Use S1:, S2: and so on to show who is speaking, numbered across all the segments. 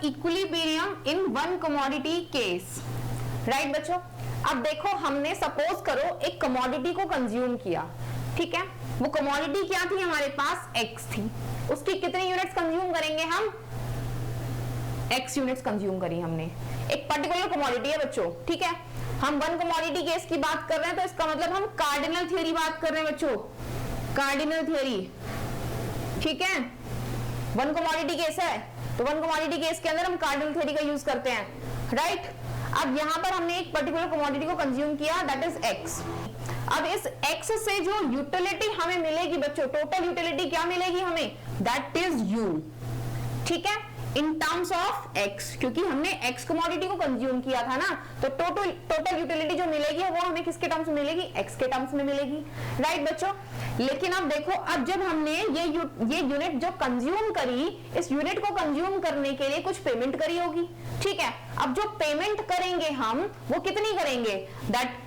S1: Equilibrium in one commodity case. Right बच्चों, अब देखो हमने सपोज करो एक कमोडिटी को कंज्यूम किया, ठीक है। वो कमोडिटी क्या थी हमारे पास, एक्स थी। उसकी कितनी यूनिट्स कंज्यूम करेंगे हम, एक्स यूनिट्स कंज्यूम करी हमने। एक पर्टिकुलर कमोडिटी है बच्चों, ठीक है। हम वन कमोडिटी केस की बात कर रहे हैं, तो इसका मतलब हम कार्डिनल थ्योरी बात कर रहे हैं बच्चों, कार्डिनल थ्योरी, ठीक है। वन कमोडिटी केस है तो वन कमोडिटी केस के अंदर हम कार्डिनल थ्योरी का यूज करते हैं, राइट। अब यहां पर हमने एक पर्टिकुलर कमोडिटी को कंज्यूम किया, दैट इज एक्स। अब इस एक्स से जो यूटिलिटी हमें मिलेगी बच्चों, टोटल यूटिलिटी क्या मिलेगी हमें, दैट इज यू, ठीक है, इन टर्म्स ऑफ एक्स, क्योंकि हमने एक्स कमोडिटी को कंज्यूम किया था ना, तो टोटल यूटिलिटी जो मिलेगी वो हमें किसके टर्म्स में मिलेगी, एक्स के टर्म्स में मिलेगी, राइट बच्चों। लेकिन अब देखो, अब जब हमने ये यूनिट जो कंज्यूम करी, इस यूनिट को कंज्यूम करने के लिए कुछ पेमेंट करी होगी, ठीक है। अब जो पेमेंट करेंगे हम, वो कितनी करेंगे, दैट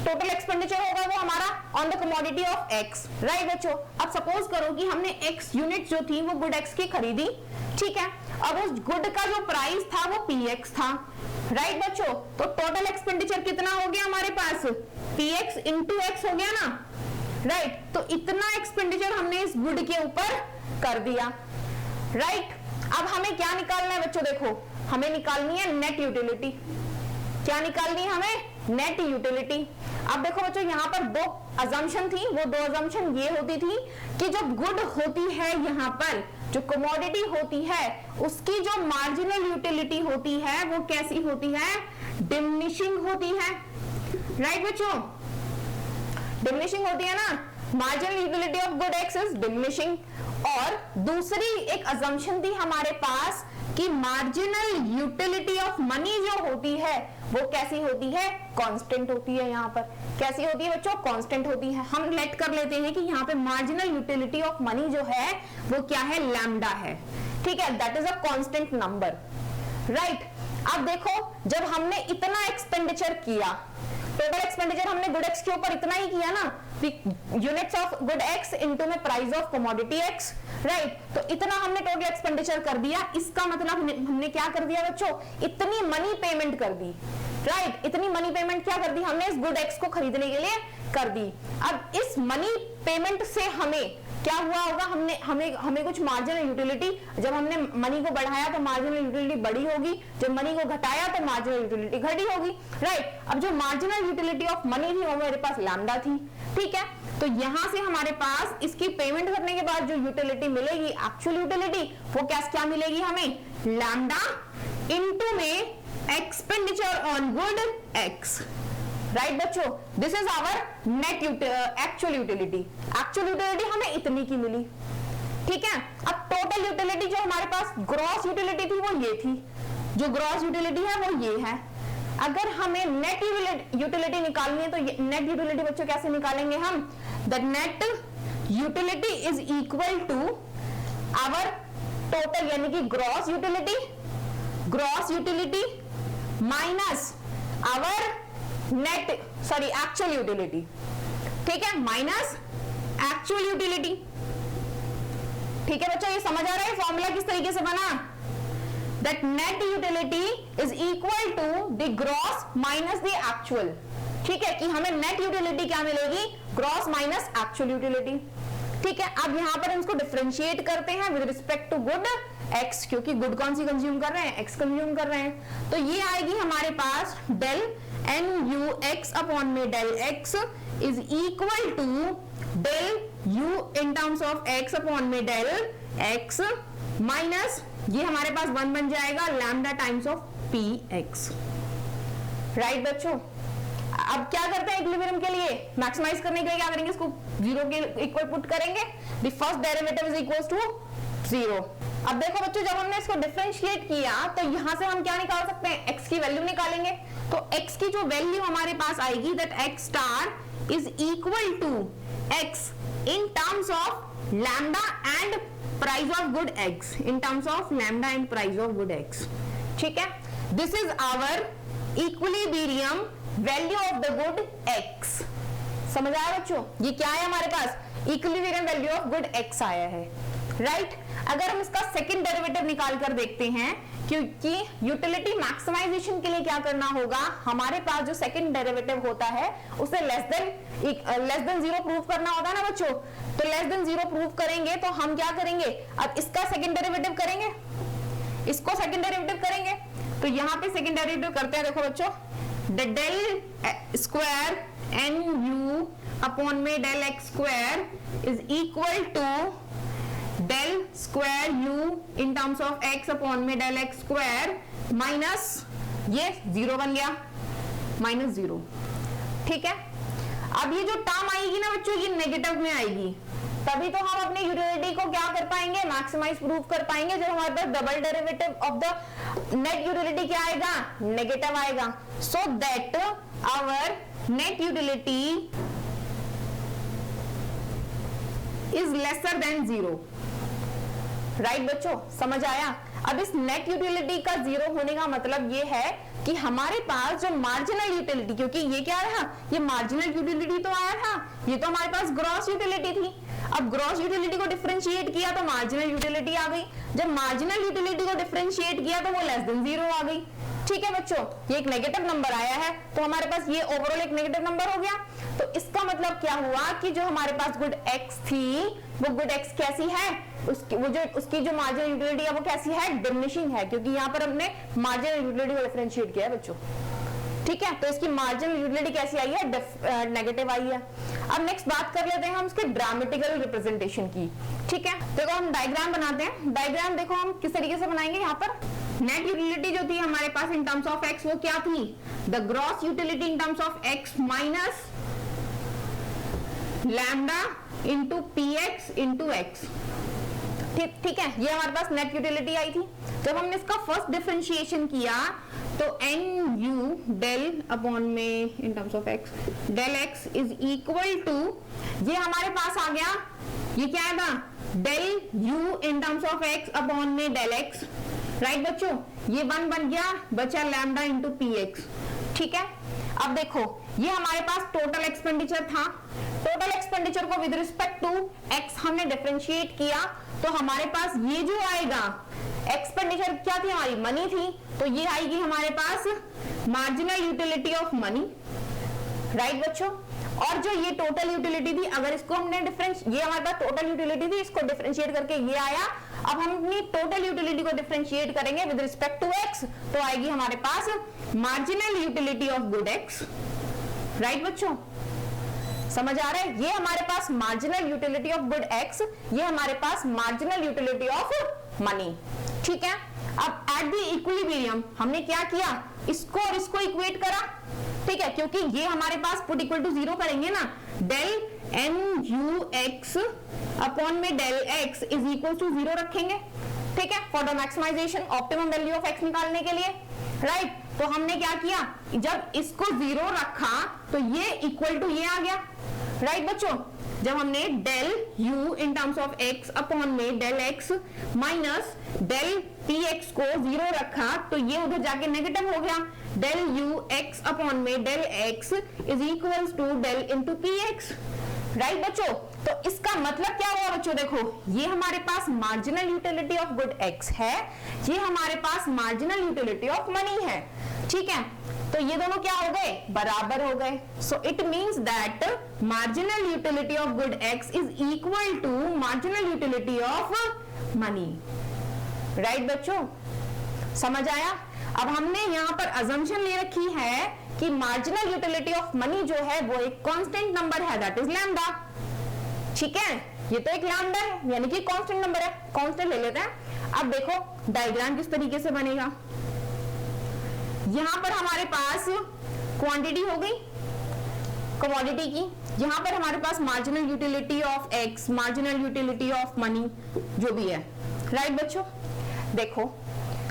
S1: टोटल एक्सपेंडिचर होगा वो हमारा on the commodity of x, right बच्चों। अब सपोज करो कि हमने एक्स यूनिट जो थी वो गुड एक्स की खरीदी, ठीक है। अब उस गुड का जो प्राइस था वो पी एक्स था, राइट बच्चों। तो टोटल एक्सपेंडिचर कितना हो गया हमारे पास, पी एक्स इंटू एक्स हो गया ना, राइट। तो इतना एक्सपेंडिचर हमने इस गुड के ऊपर कर दिया, राइट। अब हमें क्या निकालना है बच्चों, देखो हमें निकालनी है नेट यूटिलिटी। क्या निकालनी है हमें, नेट यूटिलिटी। अब देखो बच्चों, यहाँ पर दो अजम्पशन थी, वो दो अजम्पशन ये होती थी कि जो गुड होती है, यहाँ पर जो कमोडिटी होती है, उसकी जो मार्जिनल यूटिलिटी होती है वो कैसी होती है, डिमिनिशिंग होती है, राइट बच्चों, डिमिनिशिंग होती है ना, marginal utility of good x is diminishing. और दूसरी एक अजम्पशन थी हमारे पास कि मार्जिनल यूटिलिटी ऑफ मनी जो होती है वो कैसी होती है, कांस्टेंट होती है। यहाँ पर कैसी होती है बच्चों, कांस्टेंट होती है। हम लेट कर लेते हैं कि यहाँ पे मार्जिनल यूटिलिटी ऑफ मनी जो है वो क्या है, लैम्डा है, ठीक है, that is a constant number, right. अब देखो, जब हमने इतना एक्सपेंडिचर किया, टोटल एक्सपेंडिचर हमने गुड एक्स के ऊपर इतना ही किया ना, units of good X into में price of commodity X, right. तो इतना हमने टोटल एक्सपेंडिचर कर दिया, इसका मतलब हमने क्या कर दिया बच्चों, इतनी मनी पेमेंट कर दी, राइट। इतनी मनी पेमेंट क्या कर दी हमने, इस गुड एक्स को खरीदने के लिए कर दी। अब इस मनी पेमेंट से हमें क्या हुआ होगा, हमें कुछ मार्जिनल यूटिलिटी, जब हमने मनी को बढ़ाया तो मार्जिनल यूटिलिटी बढ़ी होगी, जब मनी को घटाया तो मार्जिनल यूटिलिटी घटी होगी, राइट। अब जो मार्जिनल यूटिलिटी ऑफ मनी थी वो मेरे पास लैम्डा थी, ठीक है। तो यहां से हमारे पास इसकी पेमेंट करने के बाद जो यूटिलिटी मिलेगी, एक्चुअल यूटिलिटी, वो क्या मिलेगी हमें, लैम्डा इनटू में expenditure on good X, right बच्चों। This is our net actual utility. Actual utility हमें इतनी की मिली, ठीक है। अब टोटल यूटिलिटी जो हमारे पास ग्रॉस यूटिलिटी थी वो ये थी, जो ग्रॉस यूटिलिटी है वो ये है। अगर हमें नेट यूटिलिटी निकालनी है तो नेट यूटिलिटी बच्चों कैसे निकालेंगे हम, the net utility is equal to our total यानी कि gross utility minus our actual utility, ठीक है, माइनस एक्चुअल यूटिलिटी, ठीक है बच्चों। ये समझ आ रहा है फॉर्मूला किस तरीके से बना, that net utility is equal to the gross minus the actual, ठीक है, कि हमें नेट यूटिलिटी क्या मिलेगी, ग्रॉस माइनस एक्चुअल यूटिलिटी, ठीक है। अब यहां पर इसको डिफरेंशिएट करते हैं with respect to good x, क्योंकि गुड कौन सी कंज्यूम कर रहे हैं, एक्स कंज्यूम कर रहे हैं। तो ये आएगी हमारे पास del N U X upon में del x is equal to del you in terms of x upon में डेल एक्स माइनस ये हमारे पास 1 बन जाएगा lambda times of P X, right बच्चों। अब क्या करते हैं इक्विलिब्रियम के लिए, मैक्सिमाइज करने के लिए क्या करेंगे, इसको जीरो के इक्वल पुट करेंगे, the first derivative is equal to 0। अब देखो बच्चों, जब हमने इसको डिफरेंशिएट किया तो यहां से हम क्या निकाल सकते हैं, x की वैल्यू निकालेंगे। तो x की जो वैल्यू हमारे पास आएगी, that x star is equal to x in terms of lambda and price of good x, in terms of lambda and price of good x, ठीक है। This is our equilibrium value of the good x। समझ आया बच्चों, ये क्या है हमारे पास, equilibrium value of good x आया है, राइट। अगर हम इसका सेकंड डेरिवेटिव निकाल कर देखते हैं, क्योंकि यूटिलिटी मैक्सिमाइजेशन के लिए क्या करना होगा, हमारे पास जो सेकंड डेरिवेटिव होता है उसे लेस देन 0 प्रूव करना होता है ना बच्चों। तो लेस देन 0 प्रूव करेंगे तो हम क्या करेंगे, अब इसका सेकंड डेरिवेटिव करेंगे, इसको सेकंड डेरिवेटिव करेंगे। तो यहाँ पे सेकंड डेरिवेटिव करते हैं, देखो बच्चों, del square N U upon में del X square is equal to del square U in terms of x upon में डेल एक्स स्क्वायर माइनस ये 0 बन गया, -0। ठीक है, अब ये जो टर्म आएगी ना बच्चों, ये नेगेटिव में आएगी, तभी तो हम अपने यूटिलिटी को क्या कर पाएंगे, मैक्सिमाइज प्रूव कर पाएंगे। जब हमारे पास double derivative of the net utility क्या आएगा, नेगेटिव आएगा। So that our net utility is lesser than 0। Right बच्चों, समझ आया। अब इस नेट यूटिलिटी का 0 होने का मतलब ये है कि हमारे पास जो मार्जिनल यूटिलिटी, क्योंकि ये क्या रहा, ये मार्जिनल यूटिलिटी तो आया था, ये तो हमारे पास ग्रॉस यूटिलिटी थी। अब ग्रॉस यूटिलिटी को डिफरेंशिएट किया तो मार्जिनल यूटिलिटी आ गई, जब मार्जिनल यूटिलिटी को डिफरेंशिएट किया तो वो लेस देन 0 आ गई। ठीक है बच्चों, ये एक नेगेटिव नंबर आया है तो हमारे पास ये ओवरऑल एक नेगेटिव नंबर हो गया। तो इसका मतलब क्या हुआ कि जो हमारे पास गुड एक्स थी, वो गुड एक्स कैसी है, उसकी जो मार्जिनल यूटिलिटी है वो कैसी है, डिमिनिशिंग है, क्योंकि यहाँ पर हमने मार्जिनल यूटिलिटी को डिफरेंशिएट किया है बच्चों। ठीक है, तो इसकी मार्जिनल यूटिलिटी कैसी आई है, नेगेटिव आई है। अब नेक्स्ट बात कर लेते हैं हम इसके ड्रामेटिकल रिप्रेजेंटेशन की। ठीक है, देखो हम डायग्राम बनाते हैं। डायग्राम देखो हम किस तरीके से बनाएंगे। यहाँ पर नेट यूटिलिटी जो थी हमारे पास इन टर्म्स ऑफ एक्स, वो क्या थी, the gross utility in terms of x minus lambda into P x into x. ठीक है, ये हमारे पास नेट यूटिलिटी आई थी। जब हमने इसका फर्स्ट डिफरेंशिएशन किया तो एन यू डेल अपॉन में in terms of x del x is equal to, ये हमारे पास आ गया, ये क्या आएगा, del you in terms of x upon में डेल एक्स। राइट बच्चों, ये 1 बन गया, बचा लैम्डा इंटू पी एक्स। ठीक है, अब देखो ये हमारे पास टोटल एक्सपेंडिचर था। टोटल एक्सपेंडिचर को विद रिस्पेक्ट टू एक्स हमने डिफरेंशिएट किया तो हमारे पास ये जो आएगा, एक्सपेंडिचर क्या थी हमारी, मनी थी, तो ये आएगी हमारे पास marginal utility of money. Right बच्चों, और जो ये टोटल यूटिलिटी थी, अगर इसको हमने ये हमारे पास टोटल यूटिलिटी थी, इसको डिफरेंशिएट करके ये आया। अब हम अपनी टोटल यूटिलिटी को डिफरेंशिएट करेंगे विद रिस्पेक्ट टू एक्स, तो आएगी हमारे पास marginal utility of good X. Right बच्चों, समझ आ रहा है, ये हमारे पास marginal utility of good X, ये हमारे पास मार्जिनल यूटिलिटी ऑफ मनी। ठीक है, अब एट द इक्विलिब्रियम हमने क्या किया, इसको और इसको इक्वेट करा। ठीक है, क्योंकि ये हमारे पास पुट इक्वल टू 0 करेंगे ना, del N U X upon में del x is equal to 0 रखेंगे। ठीक है, for the maximization optimum value of X निकालने के लिए। राइट, तो हमने क्या किया, जब इसको 0 रखा तो ये इक्वल टू ये आ गया। राइट बच्चों, जब हमने del u in terms of x upon में del x minus del px को 0 रखा तो ये उधर जाके नेगेटिव हो गया। डेल u x अपॉन में del x is equals to del into px। Right बच्चों, तो इसका मतलब क्या हुआ बच्चों, देखो ये हमारे पास marginal utility of good x है, ये हमारे पास मार्जिनल यूटिलिटी ऑफ मनी है। ठीक है, तो ये दोनों क्या हो गए, बराबर हो गए। So it means that marginal utility of good x is equal to marginal utility of money. Right बच्चों, समझ आया। अब हमने यहाँ पर अजम्पशन ले रखी है कि मार्जिनल यूटिलिटी ऑफ मनी जो है वो एक कांस्टेंट नंबर है, दैट इज लैम्डा। ठीक है, ये तो एक लैम्डा है, यानी कि कांस्टेंट नंबर है, कांस्टेंट ले लेते हैं। अब देखो डायग्राम किस तरीके से बनेगा। यहां पर हमारे पास क्वांटिटी हो गई कमोडिटी की, यहां पर हमारे पास marginal utility of X, marginal utility of money जो भी है। राइट बच्चों, देखो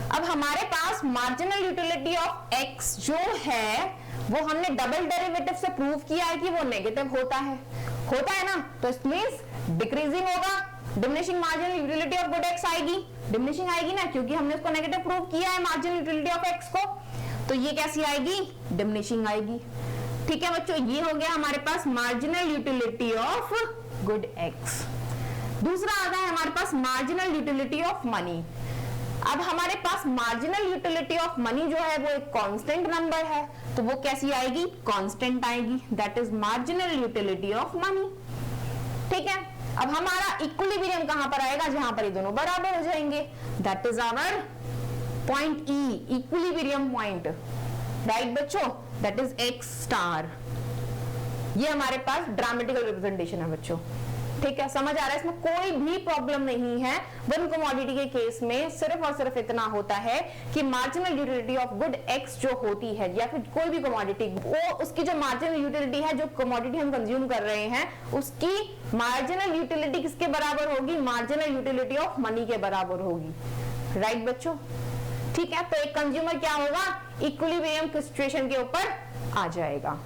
S1: अब हमारे पास मार्जिनल यूटिलिटी ऑफ एक्स जो है वो हमने डबल डेरिवेटिव से प्रूव किया है कि वो नेगेटिव होता है ना, तो इट मींस डिक्रीजिंग होगा, diminishing marginal utility of good x आएगी, डिमिनिशिंग आएगी ना, क्योंकि हमने इसको नेगेटिव प्रूव किया है मार्जिनल यूटिलिटी ऑफ एक्स को, तो ये कैसी आएगी, डिमिनिशिंग आएगी। ठीक है बच्चों, ये हो गया हमारे पास marginal utility of good X. दूसरा आता है हमारे पास मार्जिनल यूटिलिटी ऑफ मनी। अब हमारे पास मार्जिनल यूटिलिटी ऑफ मनी जो है वो एक कांस्टेंट नंबर है, तो वो कैसी आएगी, कांस्टेंट आएगी, that is marginal utility of money. ठीक है, अब हमारा इक्विलिब्रियम कहां पर आएगा, जहां पर ये दोनों बराबर हो जाएंगे, that is our point E, equilibrium point, right बच्चों, दैट इज एक्स स्टार। ये हमारे पास ड्रामेटिकल रिप्रेजेंटेशन है बच्चों। ठीक है, समझ आ रहा है, इसमें कोई भी प्रॉब्लम नहीं है। वन कमोडिटी के केस में सिर्फ और सिर्फ इतना होता है कि marginal utility of good x जो होती है, या फिर कोई भी कमोडिटी, वो उसकी जो मार्जिनल यूटिलिटी है, जो कमोडिटी हम कंज्यूम कर रहे हैं, उसकी मार्जिनल यूटिलिटी किसके बराबर होगी, मार्जिनल यूटिलिटी ऑफ मनी के बराबर होगी, राइट बच्चों। ठीक है, तो एक कंज्यूमर क्या होगा, इक्विलिब्रियम सिचुएशन के ऊपर आ जाएगा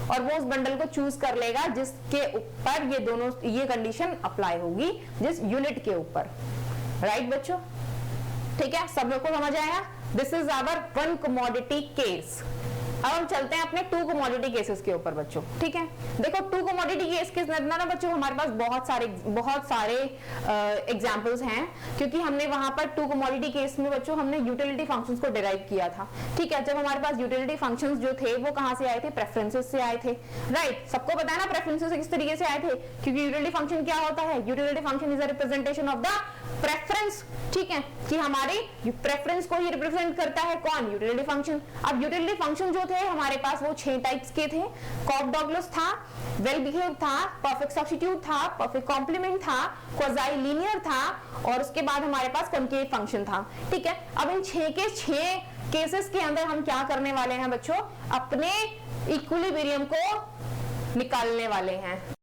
S1: और वो उस बंडल को चूज कर लेगा जिसके ऊपर ये दोनों, ये कंडीशन अप्लाई होगी, जिस यूनिट के ऊपर, राइट बच्चों। ठीक है, सब लोग को समझ आया, this is hour one commodity case. अब हम चलते हैं अपने टू कमोडिटी केसेस के ऊपर बच्चों। ठीक है, देखो टू कमोडिटी केस के ना बच्चों हमारे पास बहुत सारे एग्जांपल्स हैं, क्योंकि हमने वहां पर टू कमोडिटी केस में बच्चों हमने यूटिलिटी फंक्शंस को डिराइव किया था। ठीक है, जब हमारे पास यूटिलिटी फंक्शंस जो थे वो कहां से आए थे, प्रेफरेंसेस से आए थे, राइट। सबको पता है ना प्रेफरेंसेस किस तरीके से आए थे, क्योंकि यूटिलिटी फंक्शन क्या होता है, utility function is a representation of the preference. ठीक है, कि हमारे प्रेफरेंस को ही रिप्रेजेंट करता है कौन, यूटिलिटी फंक्शन। अब यूटिलिटी फंक्शन जो थे हमारे पास वो 6 टाइप्स के थे, कॉफ-डॉगलस था, वेल बिहेव था, परफेक्ट सब्स्टिट्यूट था, परफेक्ट कॉम्प्लीमेंट था, क्वाज़ी लीनियर था, और उसके बाद हमारे पास कॉनकेव फंक्शन था। ठीक है, अब इन 6 के 6 केसेस के अंदर हम क्या करने वाले हैं बच्चों, अपने इक्विलिब्रियम को निकालने वाले हैं।